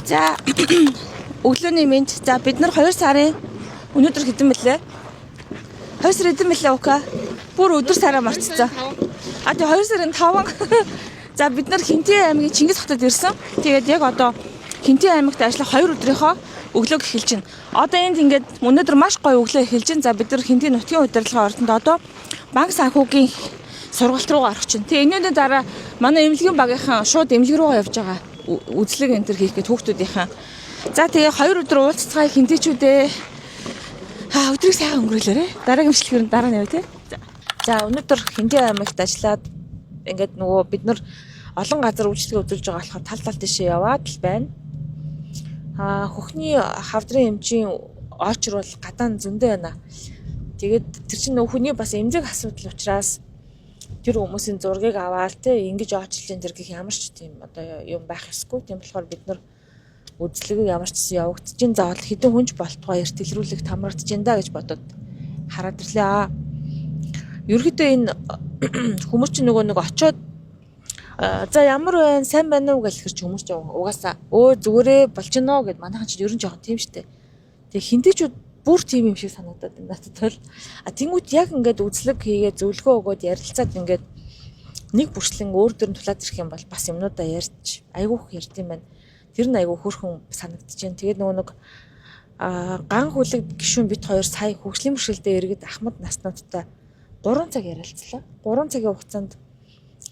За өглөөний мэнд. За бид нар 2 сарын өнөөдөр хэдэн мэлээ? 2 сар хэдэн мэлээ ука? Бүр өдөр сараа марцсан. А тэгээ 2 сарын 5. За бид нар Хинтээ аймгийн Чингис хотод ирсэн. Тэгээд яг одоо Хинтээ аймагт ажиллах 2 өдрийнхөө өглөөг эхэлж байна. Одоо энд ингээд өнөөдөр маш гоё өглөө эхэлж байна. За бид нар Хинтээ нутгийн удирдлагын ордонд одоо банк санхүүгийн сургалт руугаа орох чинь. Тэгээ энэний дараа манай эмнэлгийн багийнхан шууд эмнэлэг руугаа явж байгаа. Үзлэг энэ төр хийх гээд хүүхдүүдийнхэн. За тэгээ 2 өдөр уулзцай хинтэчүүдээ өдрийг сайхан өнгөрүүлээрэ. Дараагийн эмчилгээр нь дараа нь яваа тий. За өнөөдөр Хинтээ аймагт ажиллаад ингээд нөгөө бид нар олон газар үйлчлэгээ үзүүлж байгаа болохоор тал тишээ яваад л байна. Хөхний хавдрын эмчийн очр бол гадаа зөндөө байна. Тэгээд тэр чинь нөгөө хүний бас эмзэг асуудал учраас тэр хүмүүсийн зургийг аваад те ингэж очрлын тэр гэх ямар ч тийм одоо юм байх ёсгүй. Тийм болохоор бид нар үзлэгийг ямар ч гэсэн явагдаж ин заавал хэдэн хүнч болтугай эрт илрүүлэх тамрагдаж ин да гэж бодоод хараад ирлээ. Ерөнхийдөө энэ хүмүүс чинь нөгөө нэг очоод за ямар байна, сайн байна уу гэж хэлж хүмүүс чинь угаасаа зүгээрээ болж гинөө гэд манайхан чинь ерөн жоохон тийм штэ. Тэгээ хинтэйчүүд бүр тийм юм шиг санагдаад байна надад бол. Тэнгүүд яг ингээд үзлэг хийгээ зөвлөгөө өгөөд ярилцаад ингээд нэг бүрчлэн өөр дөр нь тулаад ирэх юм бол бас юмнуудаа ярьж айгүйх ярьд юм байна. Тэр нь айгүй хөөрхөн санагдаж байна. Тэгээд нөгөө нэг ган хүлэг гишүүн бит хоёр сая хөгжлийн бэрхшээлдээ иргэд Ахмад наснуудтай 3 цаг ярилцлаа. 3 цагийн хугацаанд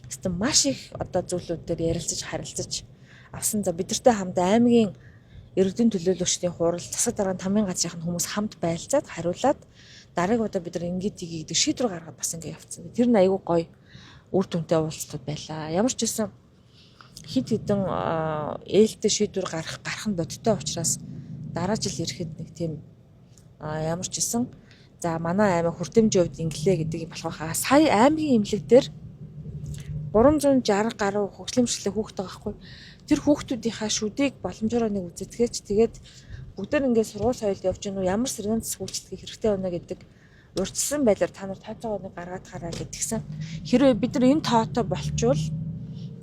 хэвээр маш их одоо зүйлүүдээр ярилцаж харилцаж авсан. За бидэртэй хамт аймгийн иргэдийн төлөөлөгчдийн хурал засаг дарга тамийн газрын хүмүүс хамт байлзаад хариулаад дараагийн удаа бид нар ингээд тгий гэдэг шийдвэр гаргаад бас ингээд явцсан. Тэр нь айгүй гоё үр дүнтэй уулзалт байлаа. Ямар ч байсан хит хитэн ээлтэй шийдвэр гарах нь бодиттой учраас дараа жил ирэхэд нэг тийм ямар ч байсан за манай аймаг хүртэмжийн хувьд инглээ гэдэг юм болох хаа. Сая аймгийн эмнэлэг дээр 360 гаруй хөгжлийн бэрхшээлтэй хүүхэд байгаа байхгүй. Тэр хүүхдүүдийнхаа шүдийг боломжоор нэг үзэцгээч тэгээд бүгдээр ингээд сургууль соёлд явж гэнэ үү ямар сэргэн засгуулчлалыг хэрэгтэй байна гэдэг урьдчилсан байдлаар та нар тооцоогоо гаргаад хараа гэдгсэн. Хэрвээ бид нар энэ тоотой болчвол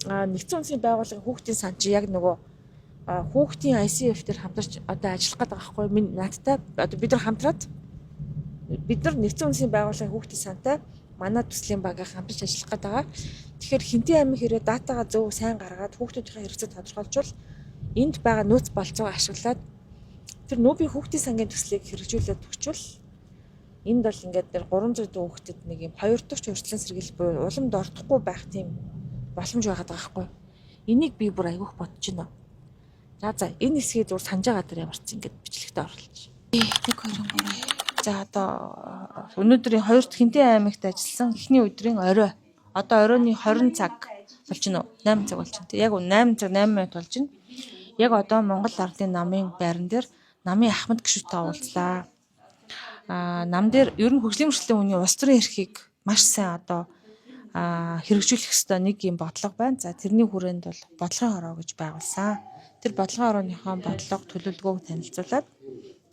нэгдсэн үндэсний байгууллагын хүүхдийн сан чи яг нөгөө хүүхдийн ICF дээр хамтарч одоо ажиллах гэдэг байгаа байхгүй минь надтай одоо бид нар хамтраад бид нар нэгдсэн үндэсний байгууллагын хүүхдийн сантай манай төслийн багийн хамтарч ажиллах гэдэг байгаа. Тэгэхээр Хинтээ аймаг хэрэг датагаа зөв сайн гаргаад хүүхдүүдийн хэрэгцээг тодорхойлжвол энд байгаа нөөц болцоогоо ашиглаад тэр нүүбийн хүүхдийн сангийн төслийг хэрэгжүүлээд өгчвөл энд бол ингээд тэр 300 дэх хүүхдэд нэг юм 2 дахь урьдчилан сэргийлэл буюу уламд ордохгүй байх тийм боломж байгаа байхгүй. Энийг би бүр айгүйх бодож байна. За энэ хэсгийг зур санаж байгаа дээр ямар ч ингээд бичлэгтээ оруулж. 1 2 3. За одоо өнөөдрийн 2 дахь Хинтээ аймагт ажилласан эхний өдрийн орой. Одоо оройны 20 цаг болж байна уу? 8 цаг болж байна. Яг 8 цаг 8 минут болж байна. Яг одоо Монгол Ардын намын байран дээр намын Ахмад гишүүдтэй уулзлаа. Нам дээр ер нь хөгжлийн бэрхшээлийн хүний улс төрийн эрхийг маш сайн одоо хэрэгжүүлэх ёстой нэг юм бодлого байна. За тэрний хүрээнд бол бодлогын хороо гэж байгуулсан. Тэр бодлогын хорооныхоо бодлого төлөвлөгөөг танилцуулаад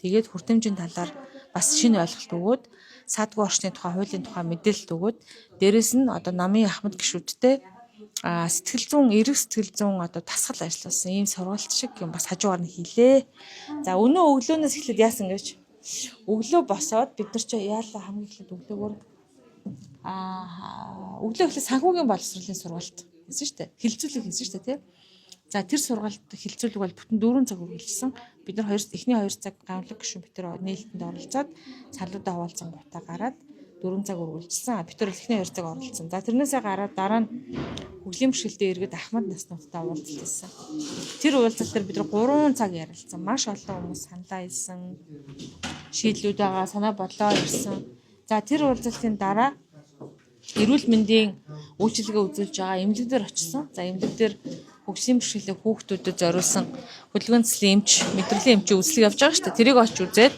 тэгээд хүртэмжийн талаар бас шинэ ойлголт өгөөд саадгүй орчны тухай хуулийн тухай мэдээлэл өгөөд дээрэс нь одоо намын Ахмад гишүүдтэй сэтгэл зүйн эрэг сэтгэл зүйн одоо тасгал ажилласан ийм сургалт шиг юм бас хажуугаар нь хийлээ. За өнөө өглөөнөөс эхлээд яасан гэж өглөө босоод бид нар ч яалаа хамгийн эхлээд өглөөгөр өглөө эхлээд санхүүгийн боловсролын сургалт хийсэн шүү дээ. Хилцүүлэг хийсэн шүү дээ тий. За тэр сургалт хилцүүлэг бол бүтэн 4 цаг үргэлжилсэн. Бид нар эхний 2 цаг гамлаг гишүүн бид нар нээлттэнд оролцоод цалуудаа хуваалцсан гутаа гараад 4 цаг үргэлжилсэн. Бид нар эхний 2 цаг оролцсон. За тэрнээсээ гараад дараа нь хөгжлийн бэрхшээлтэй иргэд Ахмад наснуудтай уулзсан. Тэр уулзалт дээр бид нар 3 цаг ярилцсан. Маш олон хүмүүс саналаа хэлсэн. Шийдлүүд байгаа, санаа бодлоо ирсэн. За тэр уулзалтын дараа эрүүл мэндийн үйлчилгээ үзүүлж байгаа эмнэлэг дээр очсон. За эмнэлэг дээр хөгжлийн бэрхшээлтэй хүүхдүүдэд зориулсан хөдөлгөөн цэцлийн эмч, мэдрэлийн эмч үзлэг явж байгаа шүү дээ. Тэрийг очиж үзээд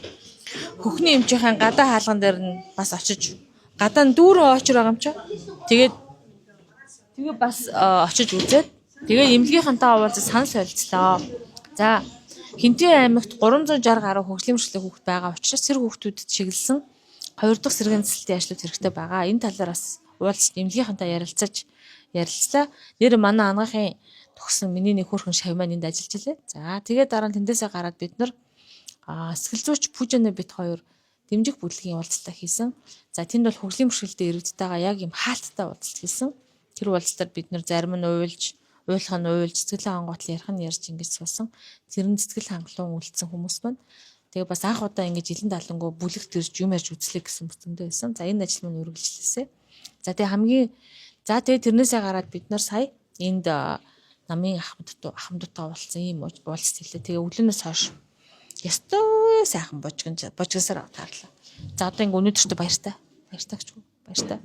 хөхний эмчийн гадаа хаалган дээр нь бас очиж гадаа нь дүүрэн очир байгаа юм чи. Тэгээд бас очиж үзээд тэгээд эмнэлгийнхэнтэй уулзаж санал солилцлоо. За Хинтээ аймагт 360 гаруй хөгжлийн бэрхшээлтэй хүүхэд байгаа учраас тэр хүүхдүүдэд чиглэсэн 2 дахь сэргээн цэцлэлтийн ажлууд хэрэгтэй байгаа. Энэ талаар бас уулзч эмнэлгийнхэнтэй ярилцлаа. Нэр манай анагаахын тогсон миний нэг хөөрхөн шав маань энд ажиллаж илээ. За тэгээд дараа нь тэндээсээ гараад бид нар сэтгэл зүйч Пүжэнэ бит хоёр дэмжих бүлгийн уулзалтаа хийсэн. За тэнд бол хөгжлийн бэрхшээлтэй иргэдтэйгээ яг юм хаалттай уулзалт хийсэн. Тэр уулзалтаар бид нар зарим нь уйлж сэтгэл хангалттай ярих нь ярьж ингэж суусан. Тэр нь сэтгэл хангалуун үлдсэн хүмүүс байна. Тэгээ бас анх удаа ингэж илэн далангуу бүлэгт ирж юм ярьж үзлээ гэсэн бүтэндээ байсан. За энэ ажил маань үргэлжлэлээ. За тэгээ тэрнээсээ гараад бид нар сая энд намын ахмадтай уулзсан юм уулзалт хийлээ. Тэгээ өглөөнөөс хойш ястой сайхан божгосоор таарлаа. За одоо ингэ өнөөдөртөө баяртай. Баяртай гэж. Баяртай.